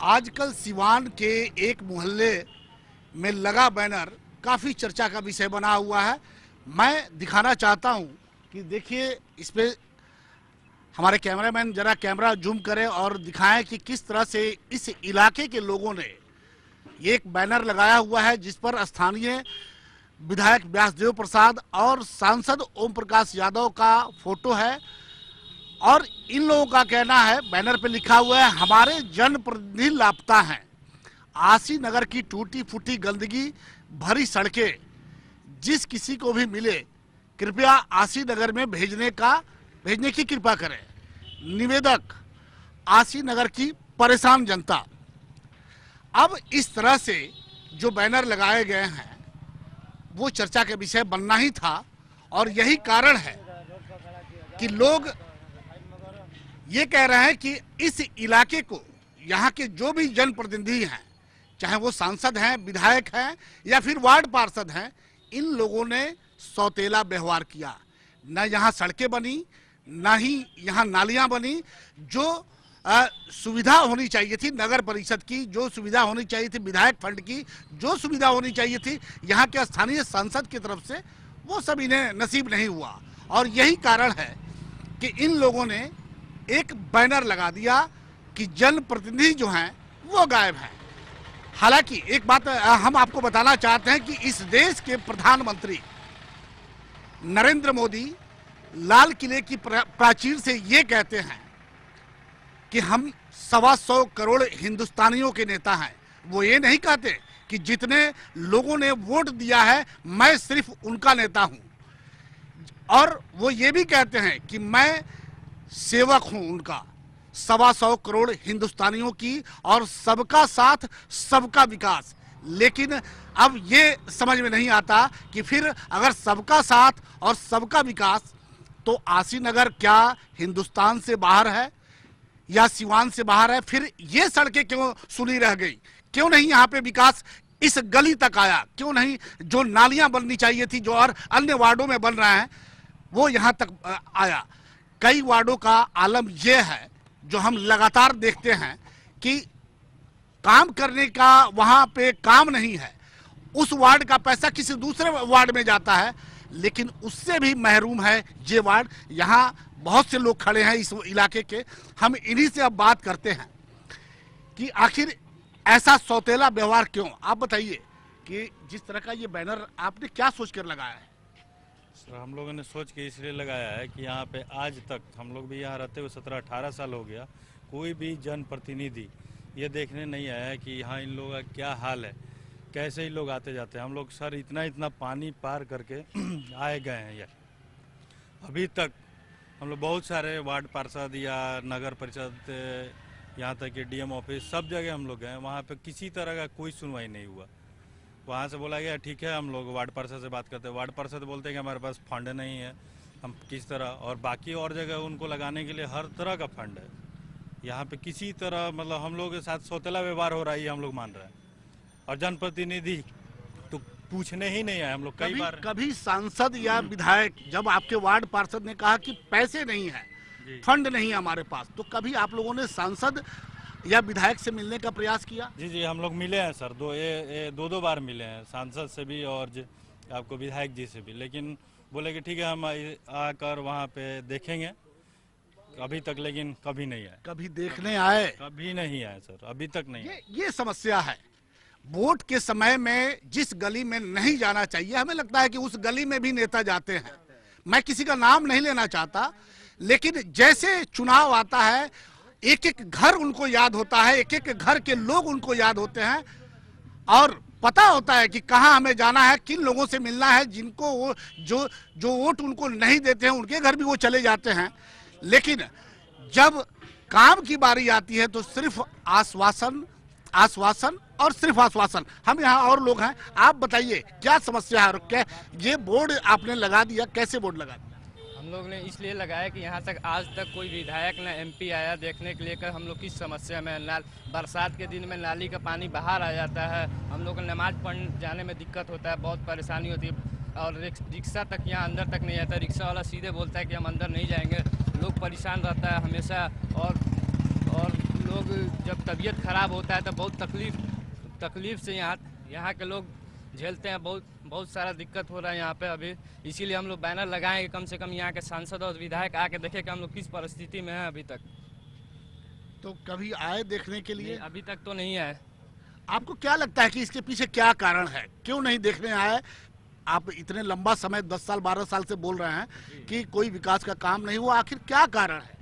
आजकल सिवान के एक मोहल्ले में लगा बैनर काफ़ी चर्चा का विषय बना हुआ है। मैं दिखाना चाहता हूं कि देखिए, इस पे हमारे कैमरामैन जरा कैमरा जूम करें और दिखाएं कि किस तरह से इस इलाके के लोगों ने एक बैनर लगाया हुआ है जिस पर स्थानीय विधायक व्यासदेव प्रसाद और सांसद ओम प्रकाश यादव का फोटो है। और इन लोगों का कहना है, बैनर पे लिखा हुआ है, हमारे जनप्रतिनिधि लापता हैं। आसी नगर की टूटी फूटी गंदगी भरी सड़कें जिस किसी को भी मिले कृपया आसी नगर में भेजने की कृपा करें। निवेदक, आसी नगर की परेशान जनता। अब इस तरह से जो बैनर लगाए गए हैं वो चर्चा के विषय बनना ही था और यही कारण है कि लोग ये कह रहे हैं कि इस इलाके को यहाँ के जो भी जनप्रतिनिधि हैं, चाहे वो सांसद हैं, विधायक हैं या फिर वार्ड पार्षद हैं, इन लोगों ने सौतेला व्यवहार किया। न यहाँ सड़कें बनी, न ही यहाँ नालियाँ बनी। जो सुविधा होनी चाहिए थी नगर परिषद की, जो सुविधा होनी चाहिए थी विधायक फंड की, जो सुविधा होनी चाहिए थी यहाँ के स्थानीय सांसद की तरफ से, वो सब इन्हें नसीब नहीं हुआ। और यही कारण है कि इन लोगों ने एक बैनर लगा दिया कि जनप्रतिनिधि जो हैं वो गायब हैं। हालांकि एक बात हम आपको बताना चाहते हैं कि इस देश के प्रधानमंत्री नरेंद्र मोदी लाल किले की प्राचीर से ये कहते हैं कि हम 125 करोड़ हिंदुस्तानियों के नेता हैं। वो ये नहीं कहते कि जितने लोगों ने वोट दिया है मैं सिर्फ उनका नेता हूं। और वो ये भी कहते हैं कि मैं सेवक हूं उनका, 125 करोड़ हिंदुस्तानियों की, और सबका साथ सबका विकास। लेकिन अब ये समझ में नहीं आता कि फिर अगर सबका साथ और सबका विकास, तो आसी नगर क्या हिंदुस्तान से बाहर है या सिवान से बाहर है? फिर ये सड़कें क्यों सुनी रह गई? क्यों नहीं यहाँ पे विकास इस गली तक आया? क्यों नहीं जो नालियां बननी चाहिए थी, जो और अन्य वार्डों में बन रहे हैं, वो यहाँ तक आया? कई वार्डों का आलम यह है, जो हम लगातार देखते हैं, कि काम करने का वहां पे काम नहीं है। उस वार्ड का पैसा किसी दूसरे वार्ड में जाता है, लेकिन उससे भी महरूम है ये वार्ड। यहाँ बहुत से लोग खड़े हैं इस इलाके के। हम इन्हीं से अब बात करते हैं कि आखिर ऐसा सौतेला व्यवहार क्यों? आप बताइए कि जिस तरह का ये बैनर आपने क्या सोचकर लगाया है? सर, हम लोगों ने सोच के इसलिए लगाया है कि यहाँ पे आज तक हम लोग भी यहाँ रहते हुए 17-18 साल हो गया, कोई भी जनप्रतिनिधि ये देखने नहीं आया है कि यहाँ इन लोगों का क्या हाल है, कैसे ही लोग आते जाते हैं। हम लोग सर इतना पानी पार करके आए गए हैं। ये अभी तक हम लोग बहुत सारे वार्ड पार्षद या नगर परिषद, यहाँ तक कि डीएम ऑफिस, सब जगह हम लोग गए, वहाँ पे किसी तरह का कोई सुनवाई नहीं हुआ। वहाँ से बोला गया ठीक है, हम लोग वार्ड पार्षद से बात करते हैं। वार्ड पार्षद बोलते हैं कि हमारे पास फंड नहीं है, हम किस तरह, और बाकी और जगह उनको लगाने के लिए हर तरह का फंड है। यहाँ पे किसी तरह मतलब हम लोग के साथ सौतेला व्यवहार हो रहा है, ये हम लोग मान रहे हैं। और जनप्रतिनिधि तो पूछने ही नहीं आए। हम लोग कई बार, कभी सांसद या विधायक जब आपके वार्ड पार्षद ने कहा कि पैसे नहीं है, फंड नहीं है हमारे पास, तो कभी आप लोगों ने सांसद या विधायक से मिलने का प्रयास किया? जी हम लोग मिले हैं सर, दो बार मिले हैं, सांसद से भी और आपको विधायक जी से भी। लेकिन बोले कि ठीक है, हम आकर वहाँ पे देखेंगे। अभी तक लेकिन कभी नहीं आए। कभी देखने आए? कभी नहीं आए सर, अभी तक नहीं आए। ये समस्या है। वोट के समय में जिस गली में नहीं जाना चाहिए, हमें लगता है कि उस गली में भी नेता जाते हैं। मैं किसी का नाम नहीं लेना चाहता, लेकिन जैसे चुनाव आता है, एक एक घर उनको याद होता है, एक एक घर के लोग उनको याद होते हैं, और पता होता है कि कहाँ हमें जाना है, किन लोगों से मिलना है, जिनको वो जो वोट उनको नहीं देते हैं उनके घर भी वो चले जाते हैं। लेकिन जब काम की बारी आती है तो सिर्फ आश्वासन आश्वासन और सिर्फ आश्वासन। हम यहाँ और लोग हैं, आप बताइए क्या समस्या है? क्या ये बोर्ड आपने लगा दिया, कैसे बोर्ड लगा दिया? हम लोग ने इसलिए लगाया कि यहाँ तक आज तक कोई विधायक न एमपी आया देखने के लिए कर हम लोग की समस्या में। बरसात के दिन में नाली का पानी बाहर आ जाता है, हम लोग को नमाज पढ़ने जाने में दिक्कत होता है, बहुत परेशानी होती है। और रिक्शा तक यहाँ अंदर तक नहीं आता, रिक्शा वाला सीधे बोलता है कि हम अंदर नहीं जाएंगे। लोग परेशान रहता है हमेशा। और लोग जब तबीयत खराब होता है तो बहुत तकलीफ से यहाँ के लोग झेलते हैं। बहुत सारा दिक्कत हो रहा है यहाँ पे अभी। इसीलिए हम लोग बैनर लगाएंगे, कम से कम यहाँ के सांसद और विधायक आके देखे कि हम लोग किस परिस्थिति में हैं अभी तक। तो कभी आए देखने के लिए? अभी तक तो नहीं आए। आपको क्या लगता है कि इसके पीछे क्या कारण है, क्यों नहीं देखने आए? आप इतने लंबा समय 10 साल 12 साल से बोल रहे हैं कि कोई विकास का काम नहीं हुआ, आखिर क्या कारण है?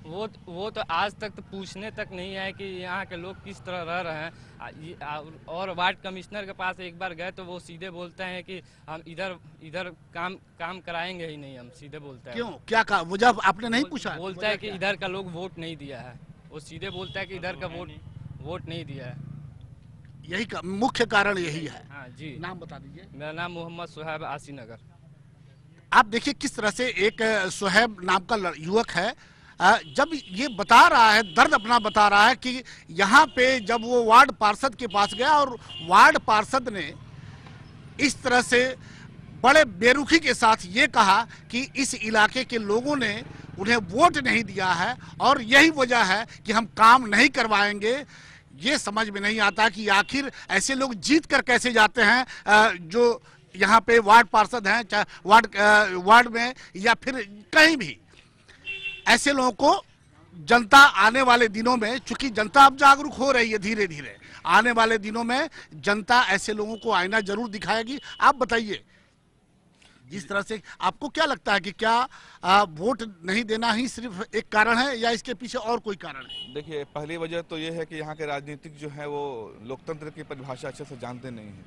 वो तो आज तक तो पूछने तक नहीं आए कि यहाँ के लोग किस तरह रह रहे हैं। और वार्ड कमिश्नर के पास एक बार गए तो वो सीधे बोलते हैं कि हम इधर काम कराएंगे ही नहीं, हम सीधे बोलते हैं। क्यों, क्या कहा? वजह आपने नहीं पूछा? बोलता है कि इधर का लोग वोट नहीं दिया है। वो सीधे बोलता है कि इधर का वोट नहीं दिया है। यही का मुख्य कारण यही है। हाँ जी। नाम बता दीजिए। मेरा नाम मोहम्मद सुहैब आसीनगर। आप देखिए किस तरह से एक सुहैब नाम का युवक है, जब ये बता रहा है, दर्द अपना बता रहा है कि यहाँ पे जब वो वार्ड पार्षद के पास गया और वार्ड पार्षद ने इस तरह से बड़े बेरुखी के साथ ये कहा कि इस इलाके के लोगों ने उन्हें वोट नहीं दिया है और यही वजह है कि हम काम नहीं करवाएंगे। ये समझ में नहीं आता कि आखिर ऐसे लोग जीत कर कैसे जाते हैं जो यहाँ पे वार्ड पार्षद हैं, चाहे वार्ड में या फिर कहीं भी। ऐसे लोगों को जनता आने वाले दिनों में, चूंकि जनता अब जागरूक हो रही है धीरे धीरे, आने वाले दिनों में जनता ऐसे लोगों को आईना जरूर दिखाएगी। आप बताइए, जिस तरह से आपको क्या लगता है कि क्या वोट नहीं देना ही सिर्फ एक कारण है या इसके पीछे और कोई कारण है? देखिए, पहली वजह तो ये है कि यहाँ के राजनीतिक जो है वो लोकतंत्र की परिभाषा अच्छे से जानते नहीं हैं।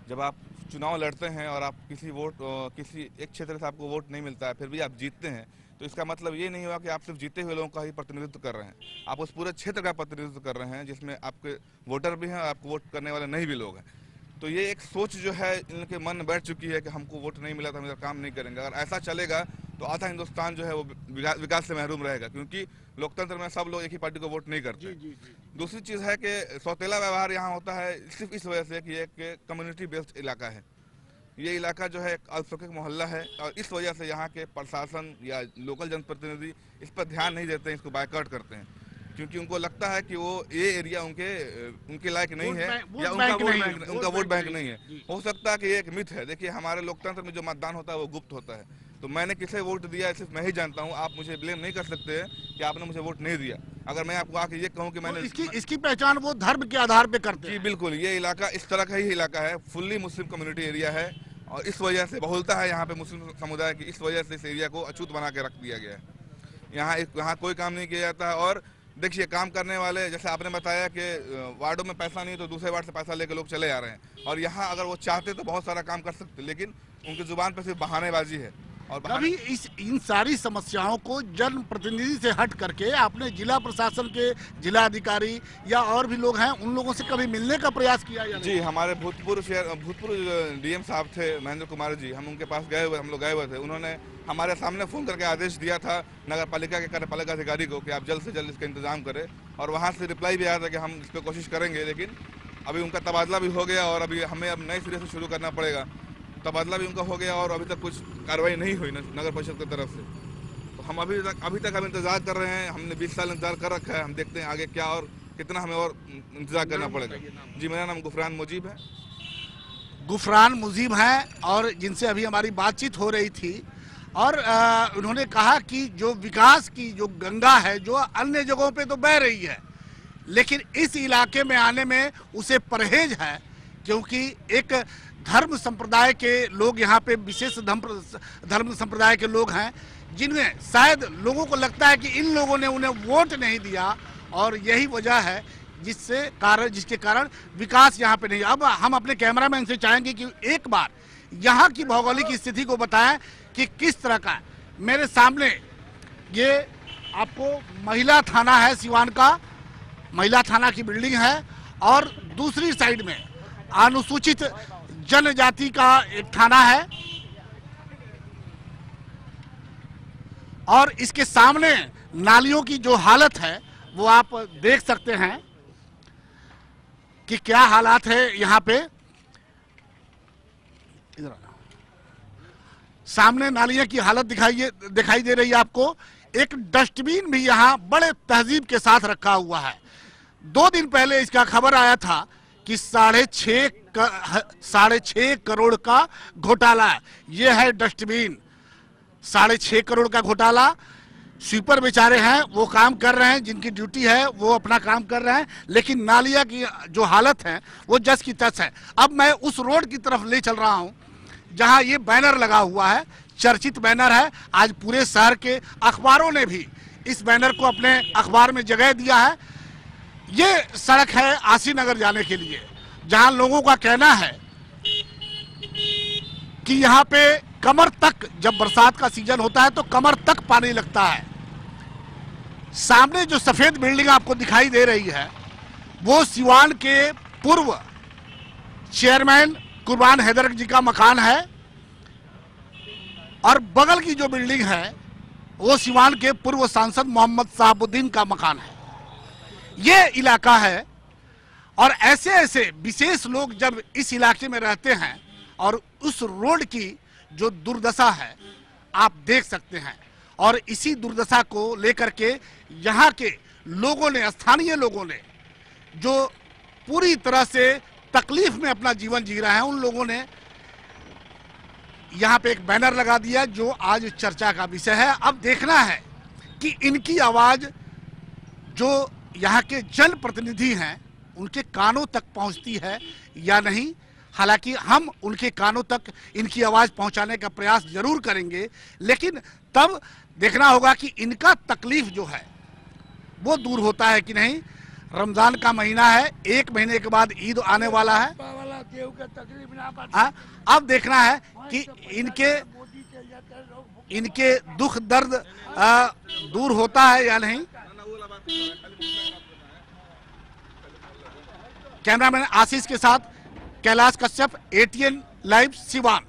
जब आप चुनाव लड़ते हैं और आप किसी एक क्षेत्र से आपको वोट नहीं मिलता है, फिर भी आप जीतते हैं, तो इसका मतलब ये नहीं हुआ कि आप सिर्फ जीते हुए लोगों का ही प्रतिनिधित्व कर रहे हैं, आप उस पूरे क्षेत्र का प्रतिनिधित्व कर रहे हैं जिसमें आपके वोटर भी हैं और आपको वोट करने वाले नहीं भी लोग हैं। तो ये एक सोच जो है इनके मन में बैठ चुकी है कि हमको वोट नहीं मिला तो हम इधर काम नहीं करेंगे। अगर ऐसा चलेगा तो आधा हिंदुस्तान जो है वो विकास से महरूम रहेगा, क्योंकि लोकतंत्र में सब लोग एक ही पार्टी को वोट नहीं करते। दूसरी चीज़ है कि सौतेला व्यवहार यहाँ होता है सिर्फ इस वजह से कि एक कम्युनिटी बेस्ड इलाका है। ये इलाका जो है एक अल्पसंख्यक मोहल्ला है और इस वजह से यहाँ के प्रशासन या लोकल जनप्रतिनिधि इस पर ध्यान नहीं देते हैं, इसको बायकॉट करते हैं, क्योंकि उनको लगता है कि वो ये एरिया उनके लायक नहीं है या उनका वोट बैंक नहीं है। हो सकता है कि ये एक मिथ है। देखिए, हमारे लोकतंत्र में जो मतदान होता है वो गुप्त होता है, तो मैंने किसे वोट दिया सिर्फ मैं ही जानता हूँ। आप मुझे ब्लेम नहीं कर सकते हैं कि आपने मुझे वोट नहीं दिया। अगर मैं आपको आके ये कहूँ कि मैंने इसकी पहचान वो धर्म के आधार पे करते हैं। जी बिल्कुल, ये इलाका इस तरह का ही इलाका है, फुल्ली मुस्लिम कम्युनिटी एरिया है और इस वजह से बहुलता है यहाँ पे मुस्लिम समुदाय की, इस वजह से इस एरिया को अछूत बना के रख दिया गया है। यहाँ कोई काम नहीं किया जाता है। और देखिए, काम करने वाले, जैसे आपने बताया कि वार्डों में पैसा नहीं तो दूसरे वार्ड से पैसा लेकर लोग चले आ रहे हैं, और यहाँ अगर वो चाहते तो बहुत सारा काम कर सकते, लेकिन उनकी जुबान पर सिर्फ बहानेबाजी है। और कभी इन सारी समस्याओं को जनप्रतिनिधि से हट करके आपने जिला प्रशासन के जिला अधिकारी या और भी लोग हैं उन लोगों से कभी मिलने का प्रयास किया? जी, हमारे भूतपूर्व डीएम साहब थे महेंद्र कुमार जी, हम उनके पास हम लोग गए हुए थे। उन्होंने हमारे सामने फ़ोन करके आदेश दिया था नगर पालिका के कार्यपालिका अधिकारी को कि आप जल्द से जल्द इसका इंतजाम करें, और वहाँ से रिप्लाई भी आया था कि हम इस पर कोशिश करेंगे। लेकिन अभी उनका तबादला भी हो गया और अभी हमें अब नए सिरे से शुरू करना पड़ेगा। तबादला भी उनका हो गया और अभी तक कुछ कार्रवाई नहीं हुई नगर परिषद की तरफ से। तो हम अभी तक हम इंतजार कर रहे हैं। हमने 20 साल इंतजार कर रखा है, हम देखते हैं आगे क्या और कितना हमें और इंतजार करना पड़ेगा। जी, मेरा नाम गुफरान मुजीब है। गुफरान मुजीब हैं और जिनसे अभी हमारी बातचीत हो रही थी, और उन्होंने कहा कि जो विकास की जो गंगा है जो अन्य जगहों पे तो बह रही है, लेकिन इस इलाके में आने में उसे परहेज है, क्योंकि एक धर्म संप्रदाय के लोग यहाँ पे विशेष धर्म संप्रदाय के लोग हैं जिनमें शायद लोगों को लगता है कि इन लोगों ने उन्हें वोट नहीं दिया, और यही वजह है जिसके कारण विकास यहाँ पे नहीं। अब हम अपने कैमरामैन से चाहेंगे कि एक बार यहाँ की भौगोलिक स्थिति को बताएं कि किस तरह का। मेरे सामने ये आपको महिला थाना है, सिवान का महिला थाना की बिल्डिंग है, और दूसरी साइड में अनुसूचित जनजाति का एक थाना है, और इसके सामने नालियों की जो हालत है वो आप देख सकते हैं कि क्या हालात है यहाँ पे। इधर सामने नालियों की हालत दिखाई दे रही है आपको। एक डस्टबिन भी यहाँ बड़े तहजीब के साथ रखा हुआ है। 2 दिन पहले इसका खबर आया था कि 6.5 करोड़ का घोटाला है। ये है डस्टबिन, 6.5 करोड़ का घोटाला। स्वीपर बेचारे हैं, वो काम कर रहे हैं, जिनकी ड्यूटी है वो अपना काम कर रहे हैं, लेकिन नालिया की जो हालत है वो जस की तस है। अब मैं उस रोड की तरफ ले चल रहा हूं जहां ये बैनर लगा हुआ है, चर्चित बैनर है। आज पूरे शहर के अखबारों ने भी इस बैनर को अपने अखबार में जगह दिया है। ये सड़क है आसी नगर जाने के लिए, जहां लोगों का कहना है कि यहाँ पे कमर तक, जब बरसात का सीजन होता है तो कमर तक पानी लगता है। सामने जो सफेद बिल्डिंग आपको दिखाई दे रही है वो सिवान के पूर्व चेयरमैन कुर्बान हैदर जी का मकान है, और बगल की जो बिल्डिंग है वो सिवान के पूर्व सांसद मोहम्मद साहबुद्दीन का मकान है। ये इलाका है, और ऐसे ऐसे विशेष लोग जब इस इलाके में रहते हैं और उस रोड की जो दुर्दशा है आप देख सकते हैं, और इसी दुर्दशा को लेकर के यहाँ के लोगों ने, स्थानीय लोगों ने, जो पूरी तरह से तकलीफ में अपना जीवन जी रहे हैं, उन लोगों ने यहाँ पे एक बैनर लगा दिया जो आज चर्चा का विषय है। अब देखना है कि इनकी आवाज जो यहाँ के जनप्रतिनिधि हैं उनके कानों तक पहुँचती है या नहीं। हालांकि हम उनके कानों तक इनकी आवाज पहुंचाने का प्रयास जरूर करेंगे, लेकिन तब देखना होगा कि इनका तकलीफ जो है वो दूर होता है कि नहीं। रमजान का महीना है, 1 महीने के बाद ईद आने वाला है। अब देखना है कि इनके दुख दर्द दूर होता है या नहीं। कैमरामैन आशीष के साथ कैलाश कश्यप, ATN लाइव, सिवान।